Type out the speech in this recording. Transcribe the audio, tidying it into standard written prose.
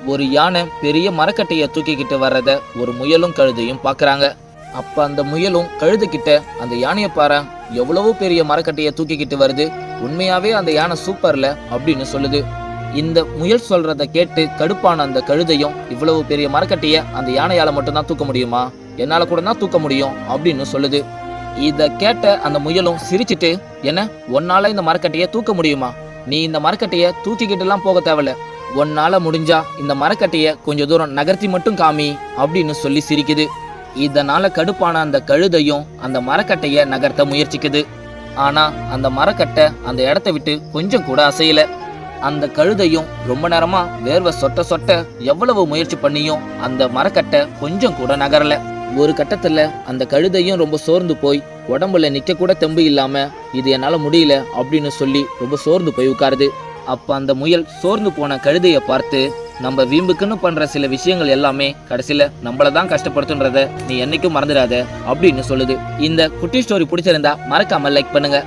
ஒரு யானை பெரிய மரக்கட்டைய தூக்கிக்கிட்டு வர்றத ஒரு முயலும் கழுதையும் பாக்குறாங்க. அப்ப அந்த முயலும் கழுதைகிட்ட, அந்த யானையை பாரு, எவ்வளவோ பெரிய மரக்கட்டைய தூக்கிக்கிட்டு வருது, உண்மையாவே அந்த யானை சூப்பர்ல அப்படின்னு சொல்லுது. இந்த முயல் சொல்றத கேட்டு கடுப்பான அந்த கழுதையும், இவ்வளவு பெரிய மரக்கட்டைய அந்த யானையால மட்டும்தான் தூக்க முடியுமா, என்னால கூட தான் தூக்க முடியும் அப்படின்னு சொல்லுது. இத கேட்ட அந்த முயலும் சிரிச்சிட்டு, என்ன உன்னால இந்த மரக்கட்டைய தூக்க முடியுமா, நீ இந்த மரக்கட்டைய தூக்கிக்கிட்டு எல்லாம் போக தேவையில்ல, உன்னால முடிஞ்சா இந்த மரக்கட்டைய கொஞ்சம் தூரம் நகர்த்தி மட்டும் காமி அப்படின்னு சொல்லி சிரிக்குது. இதனால கடுப்பான அந்த கழுதையும் அந்த மரக்கட்டைய நகர்த்த முயற்சிக்குது. ஆனா அந்த மரக்கட்டை அந்த இடத்த விட்டு கொஞ்சம் கூட அசையல. அந்த கழுதையும் ரொம்ப நேரமா வேர்வை சொட்ட சொட்ட எவ்வளவு முயற்சி பண்ணியும் அந்த மரக்கட்டை கொஞ்சம் கூட நகரல. ஒரு கட்டத்துல அந்த கழுதையும் ரொம்ப சோர்ந்து போய், உடம்புல நிக்க கூட தெம்பு இல்லாம, இது என்னால முடியல அப்படின்னு சொல்லி ரொம்ப சோர்ந்து போய் உட்காருது. அப்ப அந்த முயல் சோர்ந்து போன கழுதைய பார்த்து, நம்ம வீம்புக்குன்னு பண்ற சில விஷயங்கள் எல்லாமே கடைசியில நம்மளதான் கஷ்டப்படுத்துன்றத நீ என்னைக்கும் மறந்துடாத அப்படின்னு சொல்லுது. இந்த குட்டி ஸ்டோரி பிடிச்சிருந்தா மறக்காம லைக் பண்ணுங்க.